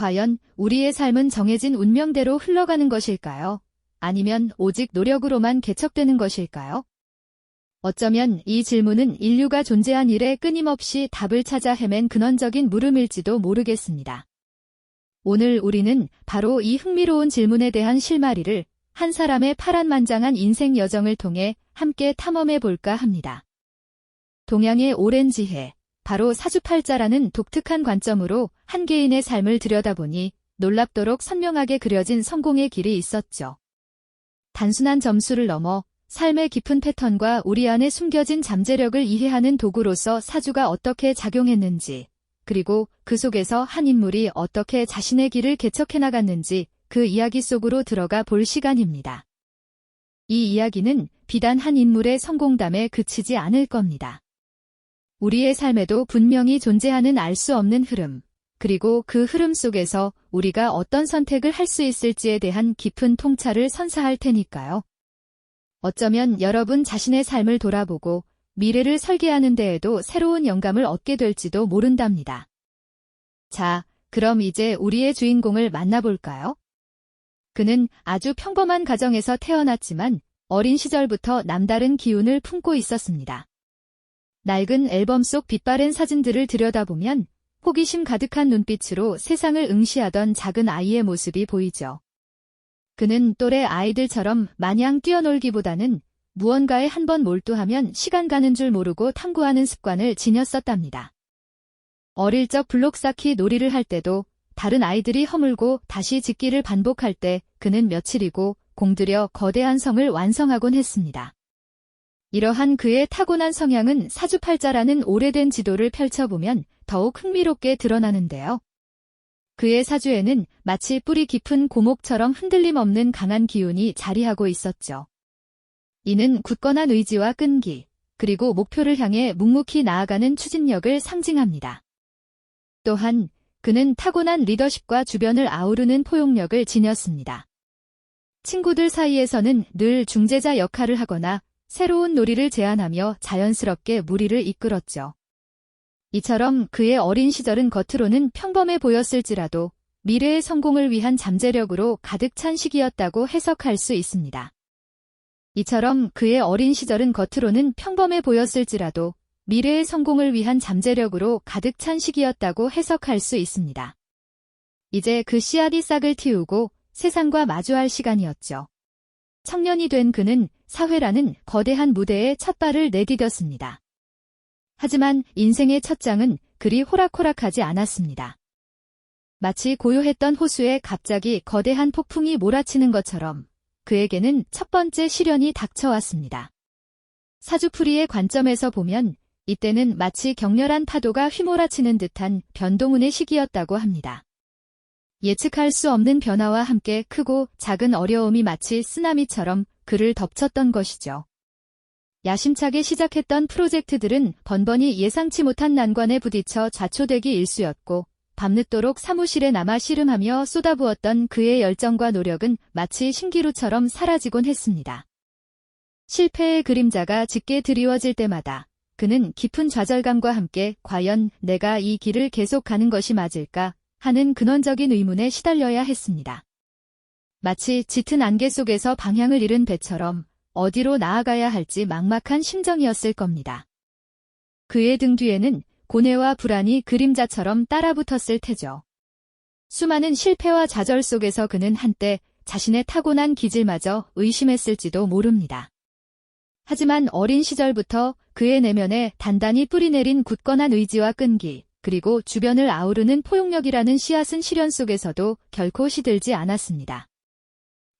과연 우리의 삶은 정해진 운명대로 흘러가는 것일까요? 아니면 오직 노력으로만 개척되는 것일까요? 어쩌면 이 질문은 인류가 존재한 이래 끊임없이 답을 찾아 헤맨 근원적인 물음일지도 모르겠습니다. 오늘 우리는 바로 이 흥미로운 질문에 대한 실마리를 한 사람의 파란만장한 인생 여정을 통해 함께 탐험해 볼까 합니다. 동양의 오랜 지혜, 바로 사주팔자라는 독특한 관점으로 한 개인의 삶을 들여다보니 놀랍도록 선명하게 그려진 성공의 길이 있었죠. 단순한 점수를 넘어 삶의 깊은 패턴과 우리 안에 숨겨진 잠재력을 이해하는 도구로서 사주가 어떻게 작용했는지, 그리고 그 속에서 한 인물이 어떻게 자신의 길을 개척해 나갔는지 그 이야기 속으로 들어가 볼 시간입니다. 이 이야기는 비단 한 인물의 성공담에 그치지 않을 겁니다. 우리의 삶에도 분명히 존재하는 알 수 없는 흐름, 그리고 그 흐름 속에서 우리가 어떤 선택을 할 수 있을지에 대한 깊은 통찰을 선사할 테니까요. 어쩌면 여러분 자신의 삶을 돌아보고 미래를 설계하는 데에도 새로운 영감을 얻게 될지도 모른답니다. 자, 그럼 이제 우리의 주인공을 만나볼까요? 그는 아주 평범한 가정에서 태어났지만 어린 시절부터 남다른 기운을 품고 있었습니다. 낡은 앨범 속 빛바랜 사진들을 들여다보면 호기심 가득한 눈빛으로 세상을 응시하던 작은 아이의 모습이 보이죠. 그는 또래 아이들처럼 마냥 뛰어놀기보다는 무언가에 한번 몰두하면 시간 가는 줄 모르고 탐구하는 습관을 지녔었답니다. 어릴 적 블록 쌓기 놀이를 할 때도 다른 아이들이 허물고 다시 짓기를 반복할 때 그는 며칠이고 공들여 거대한 성을 완성하곤 했습니다. 이러한 그의 타고난 성향은 사주팔자라는 오래된 지도를 펼쳐보면 더욱 흥미롭게 드러나는데요. 그의 사주에는 마치 뿌리 깊은 고목처럼 흔들림 없는 강한 기운이 자리하고 있었죠. 이는 굳건한 의지와 끈기, 그리고 목표를 향해 묵묵히 나아가는 추진력을 상징합니다. 또한 그는 타고난 리더십과 주변을 아우르는 포용력을 지녔습니다. 친구들 사이에서는 늘 중재자 역할을 하거나 새로운 놀이를 제안하며 자연스럽게 무리를 이끌었죠. 이처럼 그의 어린 시절은 겉으로는 평범해 보였을지라도 미래의 성공을 위한 잠재력으로 가득 찬 시기였다고 해석할 수 있습니다. 이처럼 그의 어린 시절은 겉으로는 평범해 보였을지라도 미래의 성공을 위한 잠재력으로 가득 찬 시기였다고 해석할 수 있습니다. 이제 그 씨앗이 싹을 틔우고 세상과 마주할 시간이었죠. 청년이 된 그는 사회라는 거대한 무대에 첫 발을 내디뎠습니다. 하지만 인생의 첫 장은 그리 호락호락하지 않았습니다. 마치 고요했던 호수에 갑자기 거대한 폭풍이 몰아치는 것처럼 그에게는 첫 번째 시련이 닥쳐왔습니다. 사주풀이의 관점에서 보면 이때는 마치 격렬한 파도가 휘몰아치는 듯한 변동운의 시기였다고 합니다. 예측할 수 없는 변화와 함께 크고 작은 어려움이 마치 쓰나미처럼 그를 덮쳤던 것이죠. 야심차게 시작했던 프로젝트들은 번번이 예상치 못한 난관에 부딪혀 좌초되기 일쑤였고 밤늦도록 사무실에 남아 씨름하며 쏟아부었던 그의 열정과 노력은 마치 신기루처럼 사라지곤 했습니다. 실패의 그림자가 짙게 드리워질 때마다 그는 깊은 좌절감과 함께 과연 내가 이 길을 계속 가는 것이 맞을까 하는 근원적인 의문에 시달려야 했습니다. 마치 짙은 안개 속에서 방향을 잃은 배처럼 어디로 나아가야 할지 막막한 심정이었을 겁니다. 그의 등 뒤에는 고뇌와 불안이 그림자처럼 따라붙었을 테죠. 수많은 실패와 좌절 속에서 그는 한때 자신의 타고난 기질마저 의심했을지도 모릅니다. 하지만 어린 시절부터 그의 내면에 단단히 뿌리내린 굳건한 의지와 끈기, 그리고 주변을 아우르는 포용력이라는 씨앗은 시련 속에서도 결코 시들지 않았습니다.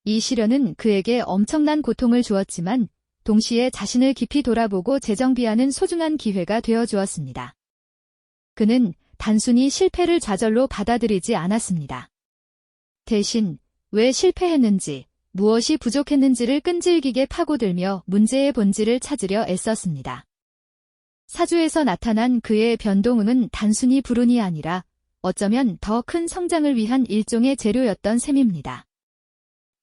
이 시련은 그에게 엄청난 고통을 주었지만 동시에 자신을 깊이 돌아보고 재정비하는 소중한 기회가 되어 주었습니다. 그는 단순히 실패를 좌절로 받아들이지 않았습니다. 대신 왜 실패했는지, 무엇이 부족했는지를 끈질기게 파고들며 문제의 본질을 찾으려 애썼습니다. 사주에서 나타난 그의 변동운은 단순히 불운이 아니라 어쩌면 더 큰 성장을 위한 일종의 재료였던 셈입니다.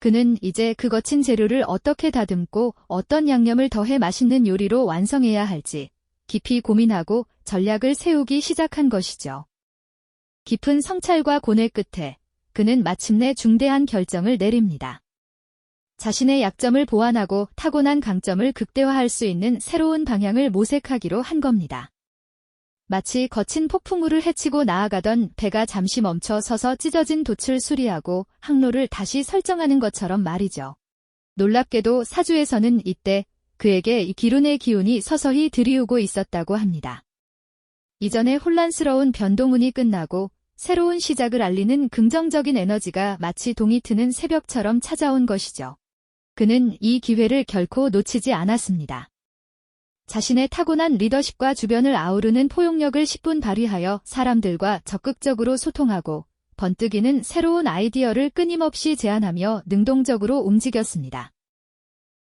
그는 이제 그 거친 재료를 어떻게 다듬고 어떤 양념을 더해 맛있는 요리로 완성해야 할지 깊이 고민하고 전략을 세우기 시작한 것이죠. 깊은 성찰과 고뇌 끝에 그는 마침내 중대한 결정을 내립니다. 자신의 약점을 보완하고 타고난 강점을 극대화할 수 있는 새로운 방향을 모색하기로 한 겁니다. 마치 거친 폭풍우를 헤치고 나아가던 배가 잠시 멈춰 서서 찢어진 돛을 수리하고 항로를 다시 설정하는 것처럼 말이죠. 놀랍게도 사주에서는 이때 그에게 기운의 기운이 서서히 들이오고 있었다고 합니다. 이전의 혼란스러운 변동운이 끝나고 새로운 시작을 알리는 긍정적인 에너지가 마치 동이 트는 새벽처럼 찾아온 것이죠. 그는 이 기회를 결코 놓치지 않았습니다. 자신의 타고난 리더십과 주변을 아우르는 포용력을 10분 발휘하여 사람들과 적극적으로 소통하고 번뜩이는 새로운 아이디어를 끊임없이 제안하며 능동적으로 움직였습니다.